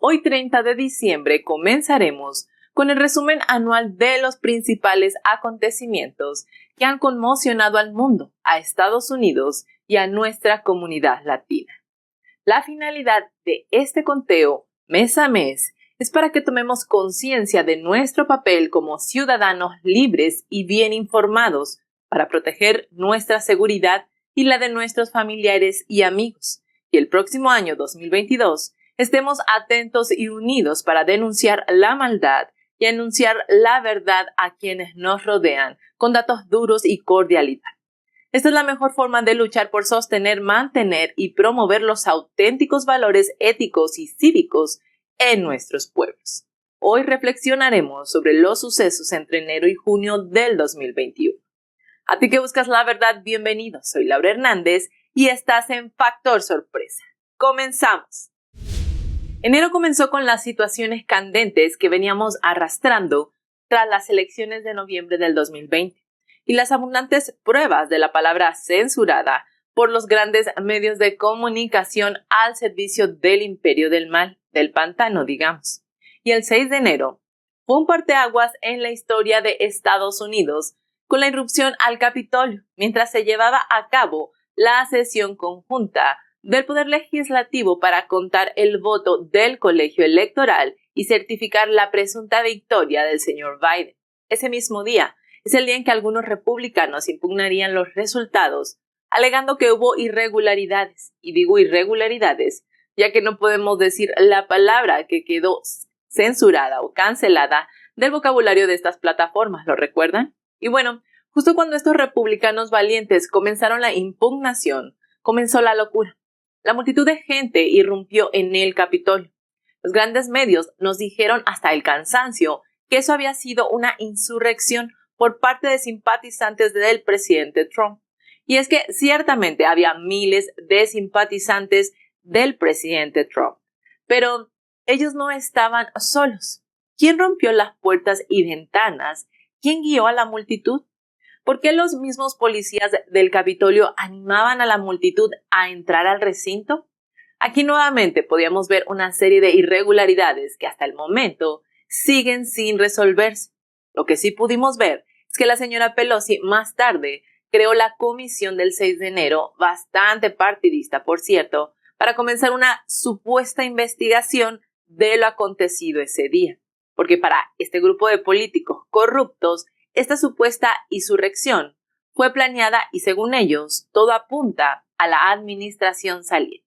Hoy 30 de diciembre comenzaremos con el resumen anual de los principales acontecimientos que han conmocionado al mundo, a Estados Unidos y a nuestra comunidad latina. La finalidad de este conteo mes a mes es para que tomemos conciencia de nuestro papel como ciudadanos libres y bien informados para proteger nuestra seguridad y la de nuestros familiares y amigos. Y el próximo año 2022 estemos atentos y unidos para denunciar la maldad y anunciar la verdad a quienes nos rodean con datos duros y cordialidad. Esta es la mejor forma de luchar por sostener, mantener y promover los auténticos valores éticos y cívicos en nuestros pueblos. Hoy reflexionaremos sobre los sucesos entre enero y junio del 2021. A ti que buscas la verdad, bienvenido. Soy Laura Hernández y estás en Factor Sorpresa. ¡Comenzamos! Enero comenzó con las situaciones candentes que veníamos arrastrando tras las elecciones de noviembre del 2020 y las abundantes pruebas de la palabra censurada por los grandes medios de comunicación al servicio del imperio del mal, del pantano, digamos. Y el 6 de enero fue un parteaguas en la historia de Estados Unidos con la irrupción al Capitolio, mientras se llevaba a cabo la sesión conjunta del Poder Legislativo para contar el voto del colegio electoral y certificar la presunta victoria del señor Biden. Ese mismo día es el día en que algunos republicanos impugnarían los resultados, alegando que hubo irregularidades. Y digo irregularidades, ya que no podemos decir la palabra que quedó censurada o cancelada del vocabulario de estas plataformas, ¿lo recuerdan? Y bueno, justo cuando estos republicanos valientes comenzaron la impugnación, comenzó la locura. La multitud de gente irrumpió en el Capitolio. Los grandes medios nos dijeron hasta el cansancio que eso había sido una insurrección por parte de simpatizantes del presidente Trump. Y es que ciertamente había miles de simpatizantes del presidente Trump. Pero ellos no estaban solos. ¿Quién rompió las puertas y ventanas? ¿Quién guió a la multitud? ¿Por qué los mismos policías del Capitolio animaban a la multitud a entrar al recinto? Aquí nuevamente podíamos ver una serie de irregularidades que hasta el momento siguen sin resolverse. Lo que sí pudimos ver es que la señora Pelosi más tarde creó la comisión del 6 de enero, bastante partidista por cierto, para comenzar una supuesta investigación de lo acontecido ese día. Porque para este grupo de políticos corruptos, esta supuesta insurrección fue planeada y según ellos, todo apunta a la administración saliente.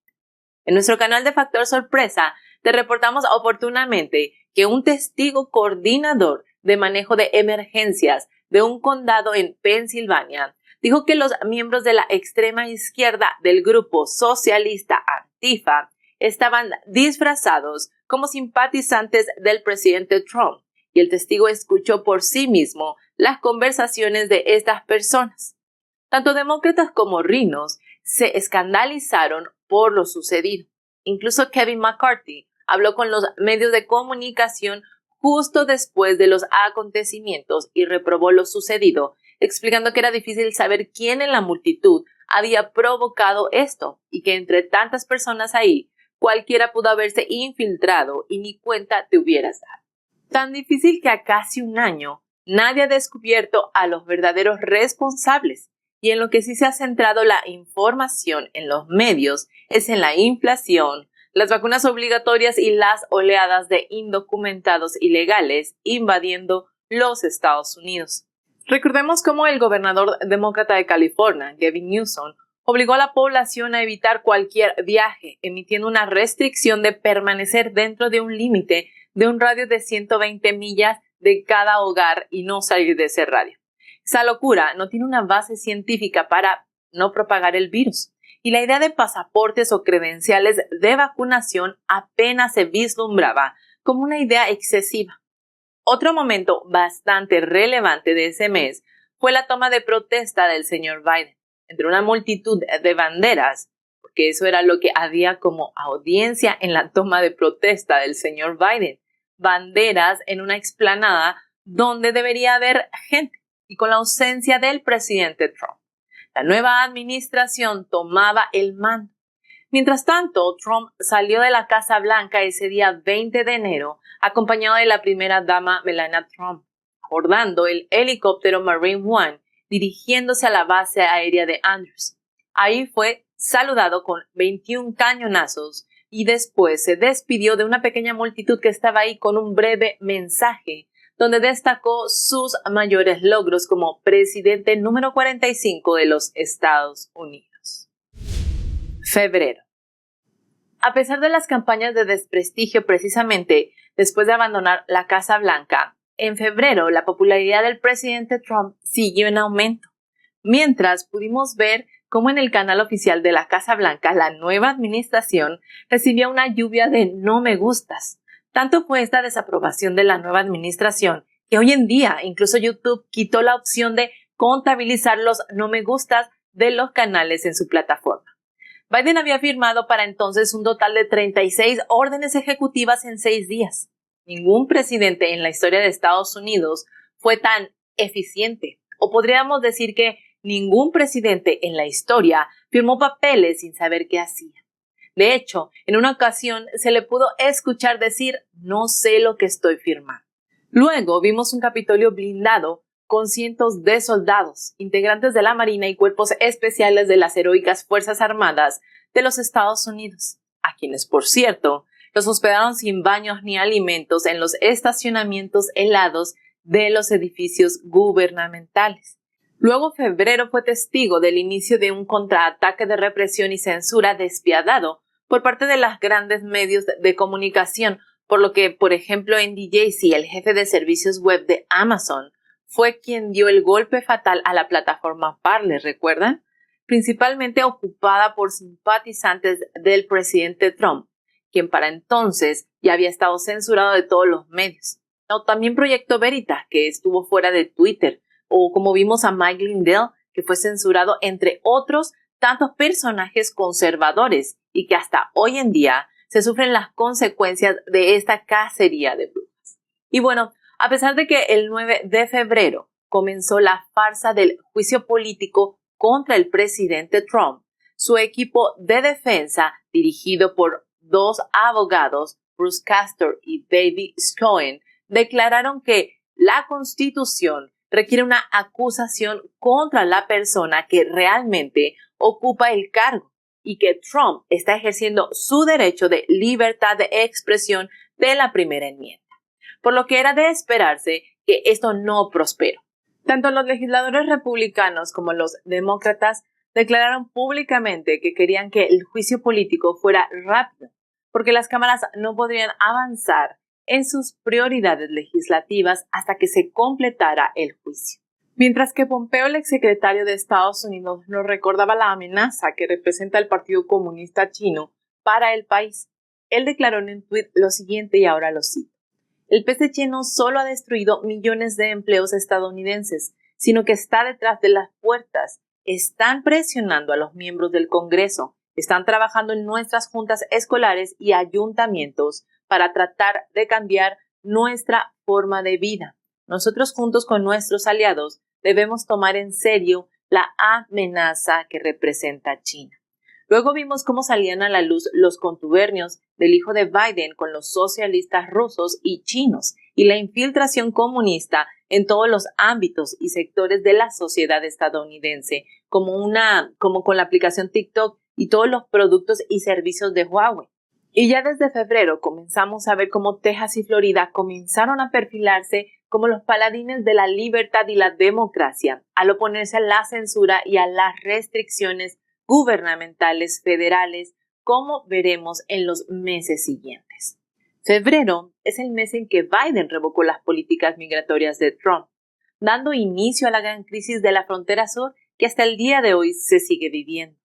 En nuestro canal de Factor Sorpresa te reportamos oportunamente que un testigo coordinador de manejo de emergencias de un condado en Pensilvania dijo que los miembros de la extrema izquierda del grupo socialista Antifa estaban disfrazados como simpatizantes del presidente Trump. Y el testigo escuchó por sí mismo las conversaciones de estas personas. Tanto demócratas como rinos se escandalizaron por lo sucedido. Incluso Kevin McCarthy habló con los medios de comunicación justo después de los acontecimientos y reprobó lo sucedido, explicando que era difícil saber quién en la multitud había provocado esto y que entre tantas personas ahí, cualquiera pudo haberse infiltrado y ni cuenta te hubieras dado. Tan difícil que a casi un año nadie ha descubierto a los verdaderos responsables y en lo que sí se ha centrado la información en los medios es en la inflación, las vacunas obligatorias y las oleadas de indocumentados ilegales invadiendo los Estados Unidos. Recordemos cómo el gobernador demócrata de California, Gavin Newsom, obligó a la población a evitar cualquier viaje, emitiendo una restricción de permanecer dentro de un límite de un radio de 120 millas de cada hogar y no salir de ese radio. Esa locura no tiene una base científica para no propagar el virus. Y la idea de pasaportes o credenciales de vacunación apenas se vislumbraba como una idea excesiva. Otro momento bastante relevante de ese mes fue la toma de protesta del señor Biden. Entre una multitud de banderas, porque eso era lo que había como audiencia en la toma de protesta del señor Biden. Banderas en una explanada donde debería haber gente y con la ausencia del presidente Trump. La nueva administración tomaba el mando. Mientras tanto, Trump salió de la Casa Blanca ese día 20 de enero, acompañado de la primera dama Melania Trump, abordando el helicóptero Marine One, dirigiéndose a la base aérea de Andrews. Ahí fue saludado con 21 cañonazos y después se despidió de una pequeña multitud que estaba ahí con un breve mensaje, donde destacó sus mayores logros como presidente número 45 de los Estados Unidos. Febrero. A pesar de las campañas de desprestigio precisamente después de abandonar la Casa Blanca, en febrero la popularidad del presidente Trump siguió en aumento, mientras pudimos ver cómo en el canal oficial de la Casa Blanca la nueva administración recibía una lluvia de no me gustas. Tanto fue esta desaprobación de la nueva administración que hoy en día incluso YouTube quitó la opción de contabilizar los no me gustas de los canales en su plataforma. Biden había firmado para entonces un total de 36 órdenes ejecutivas en 6 días. Ningún presidente en la historia de Estados Unidos fue tan eficiente, o podríamos decir que ningún presidente en la historia firmó papeles sin saber qué hacía. De hecho, en una ocasión se le pudo escuchar decir, no sé lo que estoy firmando. Luego vimos un Capitolio blindado con cientos de soldados, integrantes de la Marina y cuerpos especiales de las heroicas Fuerzas Armadas de los Estados Unidos, a quienes, por cierto, los hospedaron sin baños ni alimentos en los estacionamientos helados de los edificios gubernamentales. Luego, febrero fue testigo del inicio de un contraataque de represión y censura despiadado por parte de los grandes medios de comunicación, por lo que, por ejemplo, Andy Jassy, el jefe de servicios web de Amazon, fue quien dio el golpe fatal a la plataforma Parler, ¿recuerdan? Principalmente ocupada por simpatizantes del presidente Trump, quien para entonces ya había estado censurado de todos los medios. O también Proyecto Veritas, que estuvo fuera de Twitter, o como vimos a Mike Lindell, que fue censurado, entre otros tantos personajes conservadores y que hasta hoy en día se sufren las consecuencias de esta cacería de brujas. Y bueno, a pesar de que el 9 de febrero comenzó la farsa del juicio político contra el presidente Trump, su equipo de defensa, dirigido por 2 abogados, Bruce Castor y David Schoen, declararon que la Constitución requiere una acusación contra la persona que realmente ocupa el cargo y que Trump está ejerciendo su derecho de libertad de expresión de la primera enmienda, por lo que era de esperarse que esto no prosperó. Tanto los legisladores republicanos como los demócratas declararon públicamente que querían que el juicio político fuera rápido, porque las cámaras no podrían avanzar en sus prioridades legislativas hasta que se completara el juicio. Mientras que Pompeo, el exsecretario de Estados Unidos, nos recordaba la amenaza que representa el Partido Comunista Chino para el país, él declaró en un tuit lo siguiente y ahora lo cito. El PSC no solo ha destruido millones de empleos estadounidenses, sino que está detrás de las puertas. Están presionando a los miembros del Congreso, están trabajando en nuestras juntas escolares y ayuntamientos para tratar de cambiar nuestra forma de vida. Nosotros juntos con nuestros aliados debemos tomar en serio la amenaza que representa China. Luego vimos cómo salían a la luz los contubernios del hijo de Biden con los socialistas rusos y chinos y la infiltración comunista en todos los ámbitos y sectores de la sociedad estadounidense, como con la aplicación TikTok y todos los productos y servicios de Huawei. Y ya desde febrero comenzamos a ver cómo Texas y Florida comenzaron a perfilarse como los paladines de la libertad y la democracia, al oponerse a la censura y a las restricciones gubernamentales federales, como veremos en los meses siguientes. Febrero es el mes en que Biden revocó las políticas migratorias de Trump, dando inicio a la gran crisis de la frontera sur que hasta el día de hoy se sigue viviendo.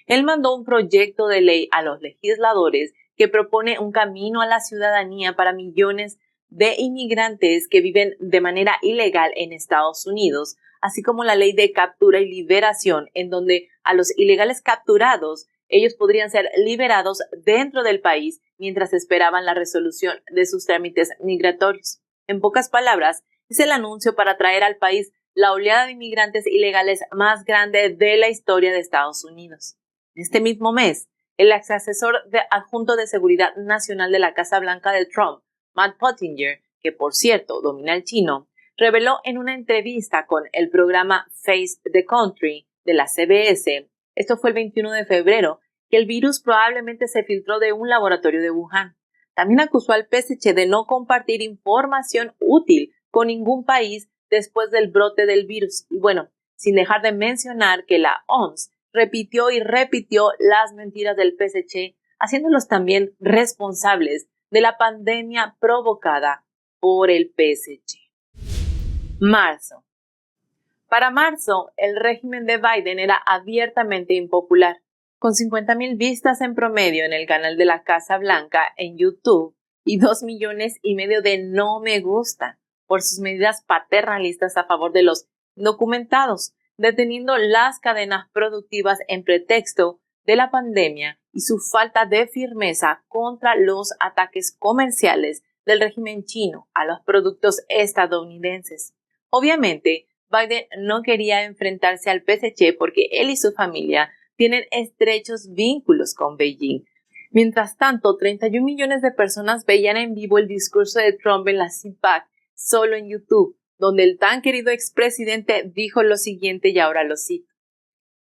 Él mandó un proyecto de ley a los legisladores que propone un camino a la ciudadanía para millones de inmigrantes que viven de manera ilegal en Estados Unidos, así como la ley de captura y liberación, en donde a los ilegales capturados ellos podrían ser liberados dentro del país mientras esperaban la resolución de sus trámites migratorios. En pocas palabras, es el anuncio para traer al país la oleada de inmigrantes ilegales más grande de la historia de Estados Unidos. Este mismo mes, el ex asesor adjunto de seguridad nacional de la Casa Blanca de Trump, Matt Pottinger, que por cierto domina el chino, reveló en una entrevista con el programa Face the Country de la CBS, esto fue el 21 de febrero, que el virus probablemente se filtró de un laboratorio de Wuhan. También acusó al PSC de no compartir información útil con ningún país después del brote del virus. Y bueno, sin dejar de mencionar que la OMS repitió y repitió las mentiras del PSC, haciéndolos también responsables de la pandemia provocada por el PSC. Marzo. Para marzo, el régimen de Biden era abiertamente impopular, con 50,000 vistas en promedio en el canal de la Casa Blanca en YouTube y 2,5 millones de no me gusta por sus medidas paternalistas a favor de los indocumentados, deteniendo las cadenas productivas en pretexto de la pandemia y su falta de firmeza contra los ataques comerciales del régimen chino a los productos estadounidenses. Obviamente, Biden no quería enfrentarse al PSC porque él y su familia tienen estrechos vínculos con Beijing. Mientras tanto, 31 millones de personas veían en vivo el discurso de Trump en la CPAC solo en YouTube, donde el tan querido expresidente dijo lo siguiente y ahora lo cito.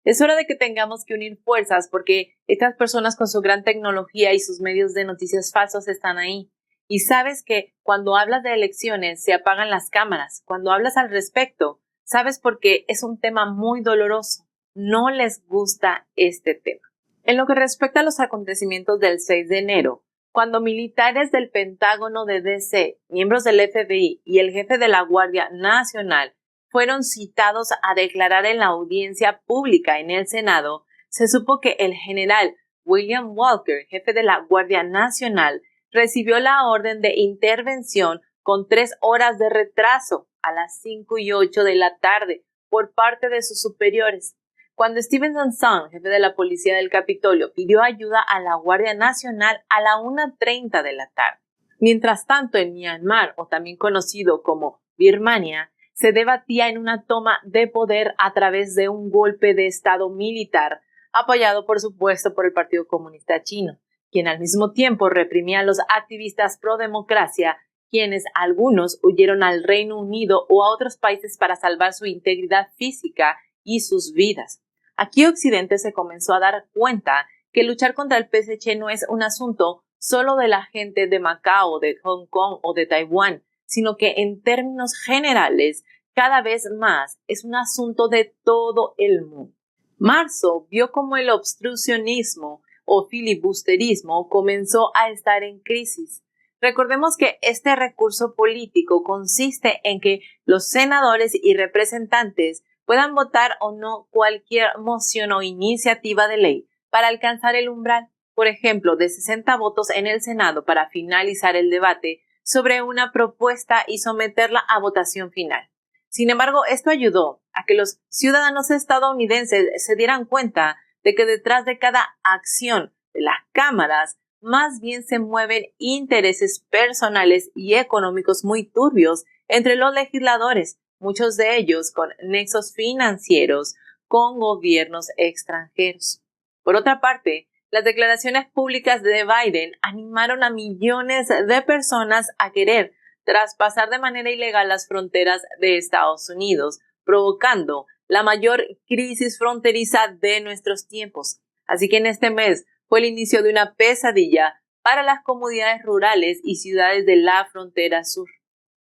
Es hora de que tengamos que unir fuerzas porque estas personas con su gran tecnología y sus medios de noticias falsos están ahí. Y sabes que cuando hablas de elecciones se apagan las cámaras. Cuando hablas al respecto, sabes porque es un tema muy doloroso. No les gusta este tema. En lo que respecta a los acontecimientos del 6 de enero, cuando militares del Pentágono de D.C., miembros del FBI y el jefe de la Guardia Nacional fueron citados a declarar en la audiencia pública en el Senado, se supo que el general William Walker, jefe de la Guardia Nacional, recibió la orden de intervención con 3 horas de retraso a las 5:08 de la tarde por parte de sus superiores. Cuando Steven Sung, jefe de la policía del Capitolio, pidió ayuda a la Guardia Nacional a la 1:30 de la tarde. Mientras tanto, en Myanmar, o también conocido como Birmania, se debatía en una toma de poder a través de un golpe de estado militar, apoyado por supuesto por el Partido Comunista Chino, quien al mismo tiempo reprimía a los activistas pro democracia, quienes algunos huyeron al Reino Unido o a otros países para salvar su integridad física y sus vidas. Aquí Occidente se comenzó a dar cuenta que luchar contra el PSC no es un asunto solo de la gente de Macao, de Hong Kong o de Taiwán, sino que en términos generales, cada vez más es un asunto de todo el mundo. Marzo vio como el obstruccionismo o filibusterismo comenzó a estar en crisis. Recordemos que este recurso político consiste en que los senadores y representantes puedan votar o no cualquier moción o iniciativa de ley para alcanzar el umbral, por ejemplo, de 60 votos en el Senado para finalizar el debate sobre una propuesta y someterla a votación final. Sin embargo, esto ayudó a que los ciudadanos estadounidenses se dieran cuenta de que detrás de cada acción de las cámaras más bien se mueven intereses personales y económicos muy turbios entre los legisladores, muchos de ellos con nexos financieros con gobiernos extranjeros. Por otra parte, las declaraciones públicas de Biden animaron a millones de personas a querer traspasar de manera ilegal las fronteras de Estados Unidos, provocando la mayor crisis fronteriza de nuestros tiempos. Así que en este mes fue el inicio de una pesadilla para las comunidades rurales y ciudades de la frontera sur.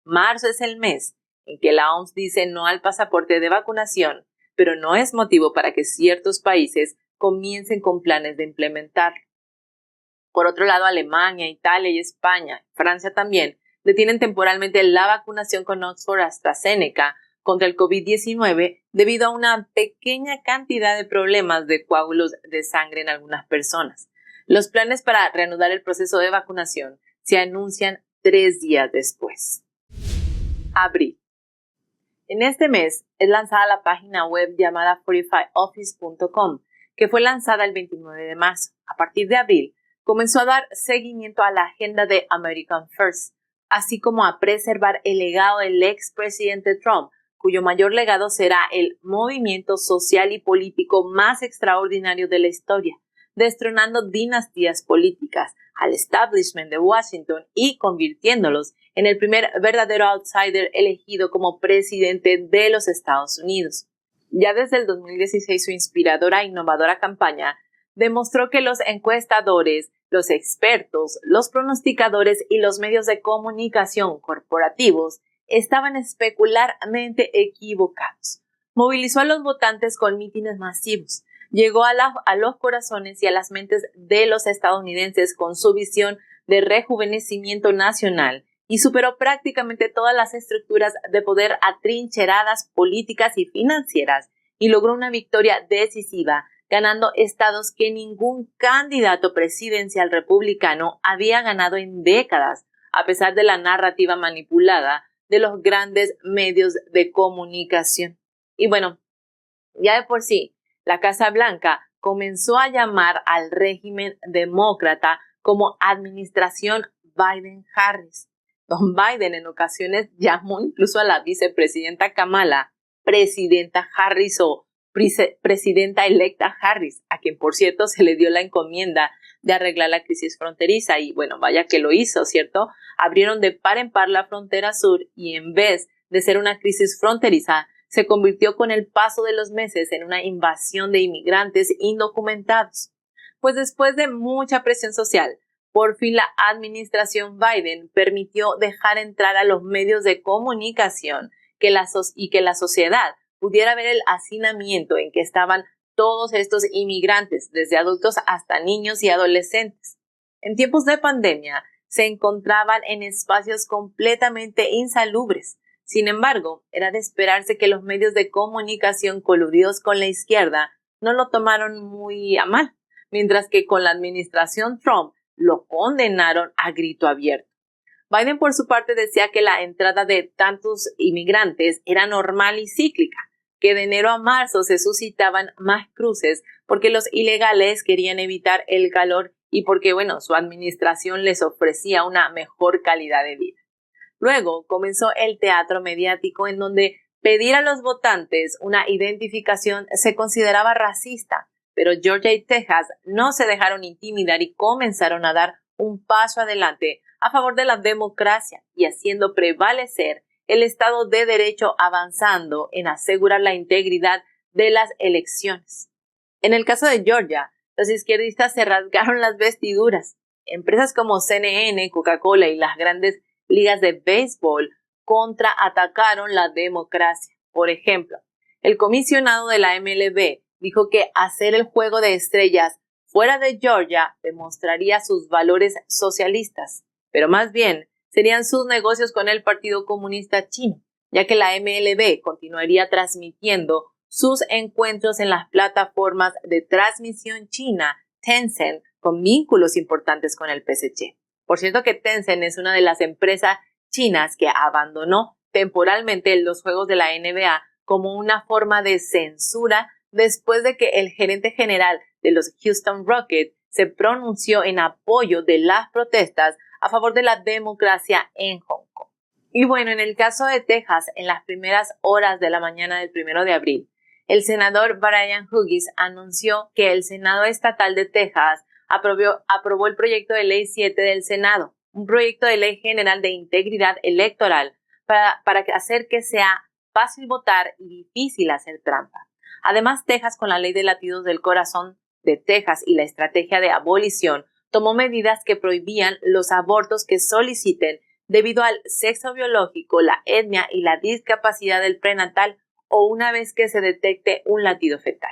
Marzo es el mes en que la OMS dice no al pasaporte de vacunación, pero no es motivo para que ciertos países comiencen con planes de implementarlo. Por otro lado, Alemania, Italia y España, Francia también, detienen temporalmente la vacunación con Oxford AstraZeneca contra el COVID-19 debido a una pequeña cantidad de problemas de coágulos de sangre en algunas personas. Los planes para reanudar el proceso de vacunación se anuncian 3 días después. Abril. En este mes es lanzada la página web llamada 45office.com, que fue lanzada el 29 de marzo. A partir de abril, comenzó a dar seguimiento a la agenda de American First, así como a preservar el legado del expresidente Trump, cuyo mayor legado será el movimiento social y político más extraordinario de la historia, destronando dinastías políticas al establishment de Washington y convirtiéndolos en el primer verdadero outsider elegido como presidente de los Estados Unidos. Ya desde el 2016 su inspiradora e innovadora campaña demostró que los encuestadores, los expertos, los pronosticadores y los medios de comunicación corporativos estaban especularmente equivocados. Movilizó a los votantes con mítines masivos, llegó a los corazones y a las mentes de los estadounidenses con su visión de rejuvenecimiento nacional y superó prácticamente todas las estructuras de poder atrincheradas políticas y financieras y logró una victoria decisiva, ganando estados que ningún candidato presidencial republicano había ganado en décadas, a pesar de la narrativa manipulada de los grandes medios de comunicación. Y bueno, ya de por sí, la Casa Blanca comenzó a llamar al régimen demócrata como administración Biden-Harris. Don Biden en ocasiones llamó incluso a la vicepresidenta Kamala presidenta Harris o presidenta electa Harris, a quien por cierto se le dio la encomienda de arreglar la crisis fronteriza y bueno, vaya que lo hizo, ¿cierto? Abrieron de par en par la frontera sur y en vez de ser una crisis fronteriza, se convirtió con el paso de los meses en una invasión de inmigrantes indocumentados. Pues después de mucha presión social, por fin la administración Biden permitió dejar entrar a los medios de comunicación que la sociedad pudiera ver el hacinamiento en que estaban todos estos inmigrantes, desde adultos hasta niños y adolescentes. En tiempos de pandemia, se encontraban en espacios completamente insalubres. Sin embargo, era de esperarse que los medios de comunicación coludidos con la izquierda no lo tomaron muy a mal, mientras que con la administración Trump lo condenaron a grito abierto. Biden, por su parte, decía que la entrada de tantos inmigrantes era normal y cíclica, que de enero a marzo se suscitaban más cruces porque los ilegales querían evitar el calor y porque, su administración les ofrecía una mejor calidad de vida. Luego comenzó el teatro mediático en donde pedir a los votantes una identificación se consideraba racista, pero Georgia y Texas no se dejaron intimidar y comenzaron a dar un paso adelante a favor de la democracia y haciendo prevalecer el Estado de Derecho, avanzando en asegurar la integridad de las elecciones. En el caso de Georgia, los izquierdistas se rasgaron las vestiduras. Empresas como CNN, Coca-Cola y las grandes ligas de béisbol contraatacaron la democracia. Por ejemplo, el comisionado de la MLB dijo que hacer el juego de estrellas fuera de Georgia demostraría sus valores socialistas, pero más bien serían sus negocios con el Partido Comunista Chino, ya que la MLB continuaría transmitiendo sus encuentros en las plataformas de transmisión china Tencent, con vínculos importantes con el PSC. Por cierto que Tencent es una de las empresas chinas que abandonó temporalmente los juegos de la NBA como una forma de censura después de que el gerente general de los Houston Rockets se pronunció en apoyo de las protestas a favor de la democracia en Hong Kong. Y en el caso de Texas, en las primeras horas de la mañana del 1 de abril, el senador Brian Hughes anunció que el Senado Estatal de Texas aprobó el proyecto de ley 7 del Senado, un proyecto de ley general de integridad electoral para hacer que sea fácil votar y difícil hacer trampa. Además, Texas, con la ley de latidos del corazón de Texas y la estrategia de abolición, tomó medidas que prohibían los abortos que soliciten debido al sexo biológico, la etnia y la discapacidad del prenatal o una vez que se detecte un latido fetal.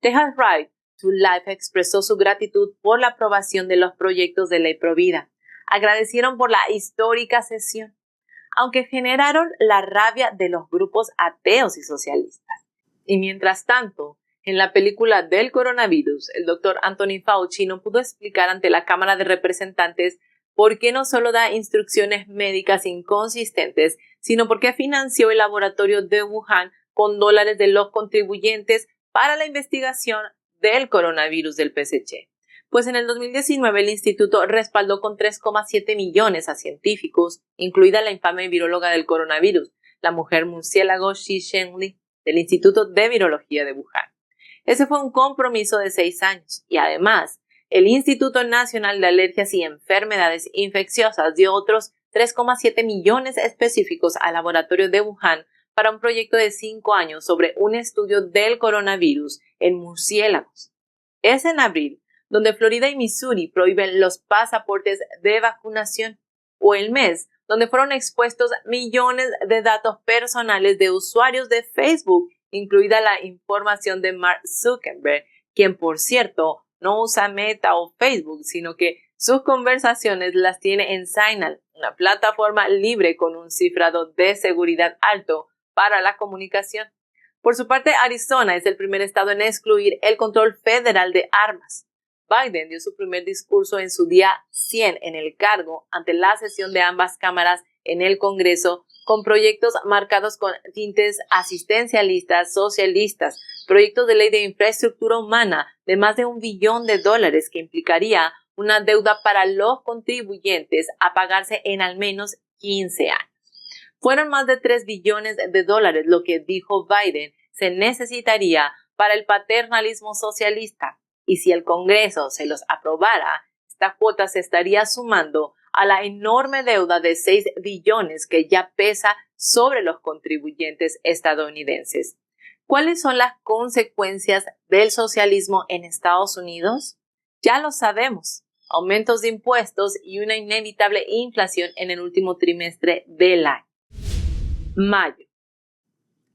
Texas Right to Life expresó su gratitud por la aprobación de los proyectos de ley provida. Agradecieron por la histórica sesión, aunque generaron la rabia de los grupos ateos y socialistas. Y mientras tanto, en la película del coronavirus, el doctor Anthony Fauci no pudo explicar ante la Cámara de Representantes por qué no solo da instrucciones médicas inconsistentes, sino por qué financió el laboratorio de Wuhan con dólares de los contribuyentes para la investigación del coronavirus del PSC. Pues en el 2019 el instituto respaldó con 3,7 millones a científicos, incluida la infame viróloga del coronavirus, la mujer murciélago Xi Zhengli, del Instituto de Virología de Wuhan. Ese fue un compromiso de 6 años y además el Instituto Nacional de Alergias y Enfermedades Infecciosas dio otros 3,7 millones específicos al laboratorio de Wuhan para un proyecto de 5 años sobre un estudio del coronavirus en murciélagos. Es en abril donde Florida y Missouri prohíben los pasaportes de vacunación, o el mes donde fueron expuestos millones de datos personales de usuarios de Facebook, incluida la información de Mark Zuckerberg, quien por cierto no usa Meta o Facebook, sino que sus conversaciones las tiene en Signal, una plataforma libre con un cifrado de seguridad alto para la comunicación. Por su parte, Arizona es el primer estado en excluir el control federal de armas. Biden dio su primer discurso en su día 100 en el cargo ante la sesión de ambas cámaras en el Congreso, con proyectos marcados con tintes asistencialistas, socialistas, proyectos de ley de infraestructura humana de más de $1 billón que implicaría una deuda para los contribuyentes a pagarse en al menos 15 años. Fueron más de $3 billones lo que dijo Biden se necesitaría para el paternalismo socialista, y si el Congreso se los aprobara, esta cuota se estaría sumando a la enorme deuda de 6 billones que ya pesa sobre los contribuyentes estadounidenses. ¿Cuáles son las consecuencias del socialismo en Estados Unidos? Ya lo sabemos: aumentos de impuestos y una inevitable inflación en el último trimestre del año. Mayo.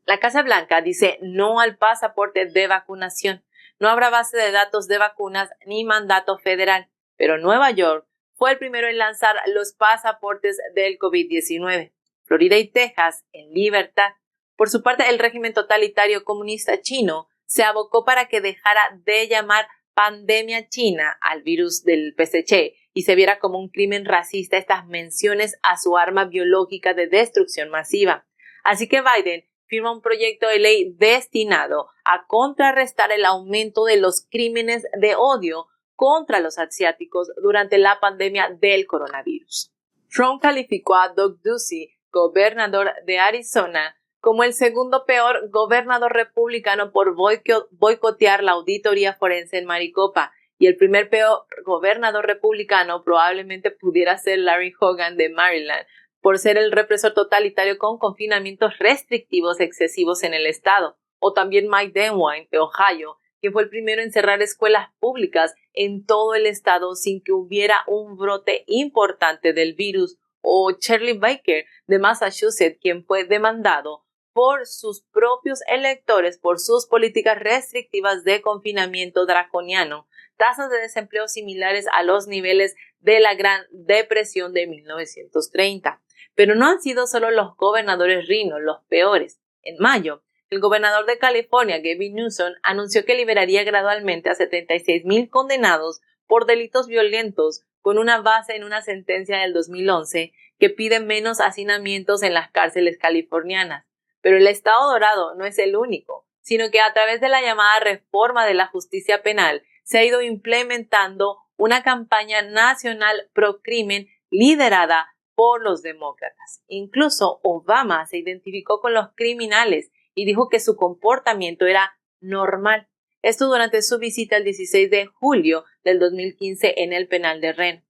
La Casa Blanca dice no al pasaporte de vacunación. No habrá base de datos de vacunas ni mandato federal, pero Nueva York fue el primero en lanzar los pasaportes del COVID-19. Florida y Texas en libertad. Por su parte, el régimen totalitario comunista chino se abocó para que dejara de llamar pandemia china al virus del PCC y se viera como un crimen racista estas menciones a su arma biológica de destrucción masiva. Así que Biden firma un proyecto de ley destinado a contrarrestar el aumento de los crímenes de odio contra los asiáticos durante la pandemia del coronavirus. Trump calificó a Doug Ducey, gobernador de Arizona, como el segundo peor gobernador republicano por boicotear la auditoría forense en Maricopa, y el primer peor gobernador republicano probablemente pudiera ser Larry Hogan de Maryland, por ser el represor totalitario con confinamientos restrictivos excesivos en el estado, o también Mike DeWine de Ohio, quien fue el primero en cerrar escuelas públicas en todo el estado sin que hubiera un brote importante del virus, o Charlie Baker de Massachusetts, quien fue demandado por sus propios electores por sus políticas restrictivas de confinamiento draconiano, tasas de desempleo similares a los niveles de la Gran Depresión de 1930. Pero no han sido solo los gobernadores rhinos los peores. En mayo, el gobernador de California, Gavin Newsom, anunció que liberaría gradualmente a 76,000 condenados por delitos violentos, con una base en una sentencia del 2011 que pide menos hacinamientos en las cárceles californianas. Pero el Estado Dorado no es el único, sino que a través de la llamada reforma de la justicia penal se ha ido implementando una campaña nacional pro crimen liderada por los demócratas. Incluso Obama se identificó con los criminales y dijo que su comportamiento era normal. Esto durante su visita el 16 de julio del 2015 en el penal de Reno.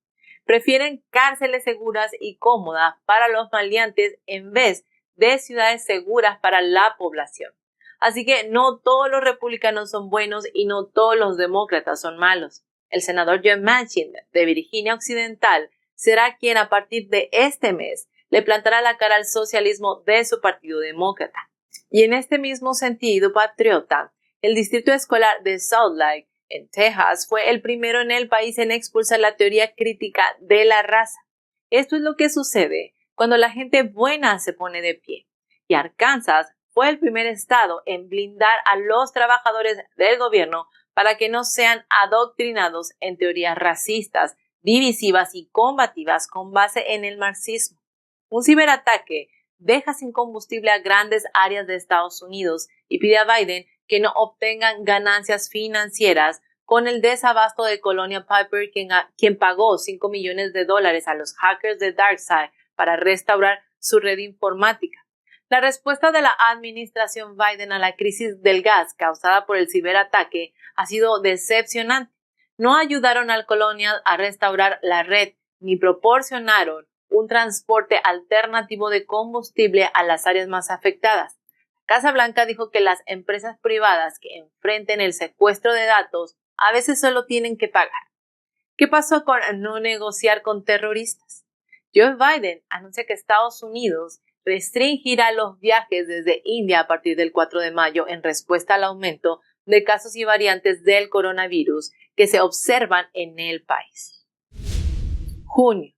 Prefieren cárceles seguras y cómodas para los maleantes en vez de ciudades seguras para la población. Así que no todos los republicanos son buenos y no todos los demócratas son malos. El senador Joe Manchin de Virginia Occidental será quien a partir de este mes le plantará la cara al socialismo de su partido demócrata. Y en este mismo sentido patriota, el distrito escolar de Salt Lake, en Texas, fue el primero en el país en expulsar la teoría crítica de la raza. Esto es lo que sucede cuando la gente buena se pone de pie. Y Arkansas fue el primer estado en blindar a los trabajadores del gobierno para que no sean adoctrinados en teorías racistas, divisivas y combativas con base en el marxismo. Un ciberataque deja sin combustible a grandes áreas de Estados Unidos y pide a Biden que no obtengan ganancias financieras con el desabasto de Colonial Piper, quien pagó $5 millones a los hackers de DarkSide para restaurar su red informática. La respuesta de la administración Biden a la crisis del gas causada por el ciberataque ha sido decepcionante. No ayudaron al Colonial a restaurar la red ni proporcionaron un transporte alternativo de combustible a las áreas más afectadas. Casa Blanca dijo que las empresas privadas que enfrenten el secuestro de datos a veces solo tienen que pagar. ¿Qué pasó con no negociar con terroristas? Joe Biden anuncia que Estados Unidos restringirá los viajes desde India a partir del 4 de mayo en respuesta al aumento de casos y variantes del coronavirus que se observan en el país. Junio.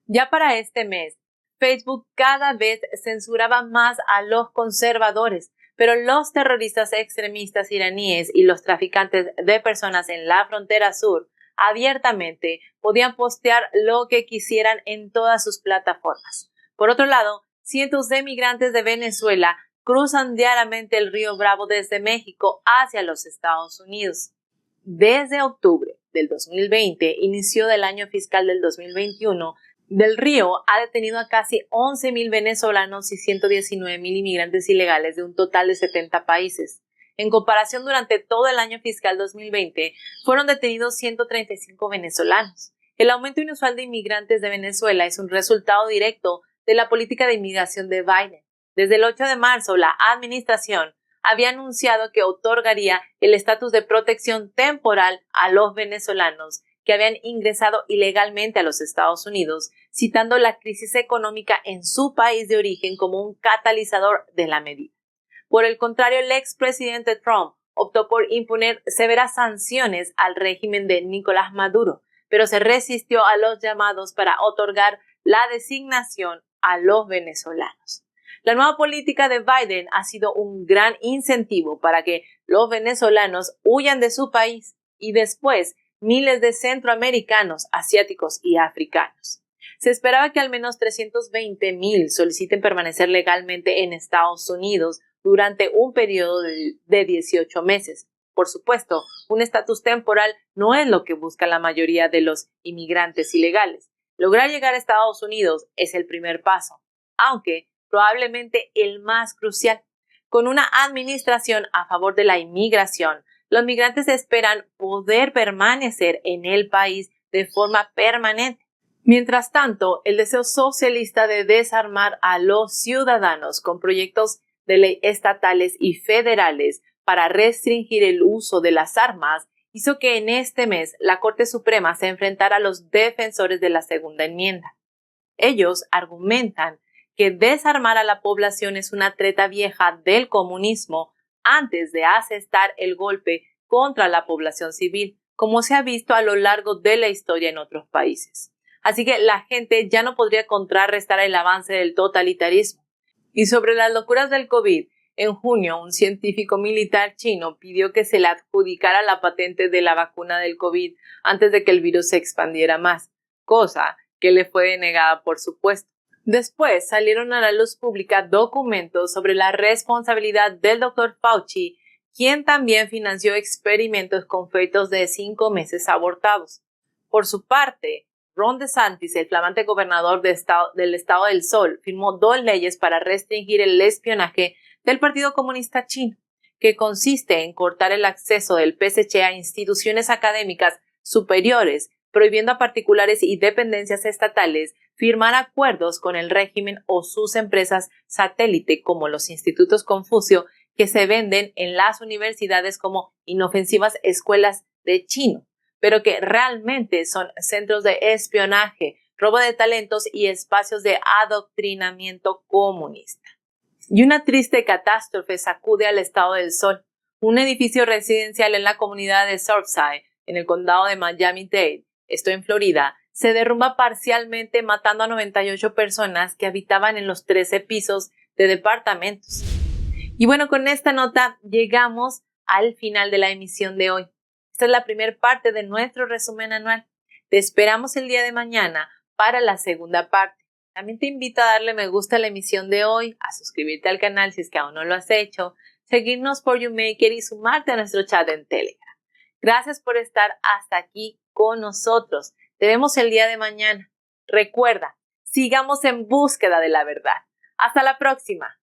Ya para este mes, Facebook cada vez censuraba más a los conservadores, pero los terroristas extremistas iraníes y los traficantes de personas en la frontera sur abiertamente podían postear lo que quisieran en todas sus plataformas. Por otro lado, cientos de migrantes de Venezuela cruzan diariamente el río Bravo desde México hacia los Estados Unidos. Desde octubre del 2020, inicio del año fiscal del 2021, Del Río ha detenido a casi 11.000 venezolanos y 119.000 inmigrantes ilegales de un total de 70 países. En comparación, durante todo el año fiscal 2020, fueron detenidos 135 venezolanos. El aumento inusual de inmigrantes de Venezuela es un resultado directo de la política de inmigración de Biden. Desde el 8 de marzo, la administración había anunciado que otorgaría el estatus de protección temporal a los venezolanos que habían ingresado ilegalmente a los Estados Unidos, citando la crisis económica en su país de origen como un catalizador de la medida. Por el contrario, el expresidente Trump optó por imponer severas sanciones al régimen de Nicolás Maduro, pero se resistió a los llamados para otorgar la designación a los venezolanos. La nueva política de Biden ha sido un gran incentivo para que los venezolanos huyan de su país y después miles de centroamericanos, asiáticos y africanos. Se esperaba que al menos 320.000 soliciten permanecer legalmente en Estados Unidos durante un periodo de 18 meses. Por supuesto, un estatus temporal no es lo que busca la mayoría de los inmigrantes ilegales. Lograr llegar a Estados Unidos es el primer paso, aunque probablemente el más crucial. Con una administración a favor de la inmigración, los migrantes esperan poder permanecer en el país de forma permanente. Mientras tanto, el deseo socialista de desarmar a los ciudadanos con proyectos de ley estatales y federales para restringir el uso de las armas hizo que en este mes la Corte Suprema se enfrentara a los defensores de la Segunda Enmienda. Ellos argumentan que desarmar a la población es una treta vieja del comunismo antes de asestar el golpe contra la población civil, como se ha visto a lo largo de la historia en otros países. Así que la gente ya no podría contrarrestar el avance del totalitarismo. Y sobre las locuras del COVID, en junio un científico militar chino pidió que se le adjudicara la patente de la vacuna del COVID antes de que el virus se expandiera más, cosa que le fue denegada por supuesto. Después salieron a la luz pública documentos sobre la responsabilidad del Dr. Fauci, quien también financió experimentos con fetos de 5 meses abortados. Por su parte, Ron DeSantis, el flamante gobernador del Estado del Sol, firmó 2 leyes para restringir el espionaje del Partido Comunista Chino, que consiste en cortar el acceso del PSC a instituciones académicas superiores, prohibiendo a particulares y dependencias estatales firmar acuerdos con el régimen o sus empresas satélite, como los institutos Confucio, que se venden en las universidades como inofensivas escuelas de chino, pero que realmente son centros de espionaje, robo de talentos y espacios de adoctrinamiento comunista. Y una triste catástrofe sacude al Estado del Sol. Un edificio residencial en la comunidad de Surfside, en el condado de Miami-Dade, esto en Florida, se derrumba parcialmente matando a 98 personas que habitaban en los 13 pisos de departamentos. Y bueno, con esta nota llegamos al final de la emisión de hoy. Esta es la primera parte de nuestro resumen anual. Te esperamos el día de mañana para la segunda parte. También te invito a darle me gusta a la emisión de hoy, a suscribirte al canal si es que aún no lo has hecho, seguirnos por YouMaker y sumarte a nuestro chat en Telegram. Gracias por estar hasta aquí con nosotros. Te vemos el día de mañana. Recuerda, sigamos en búsqueda de la verdad. Hasta la próxima.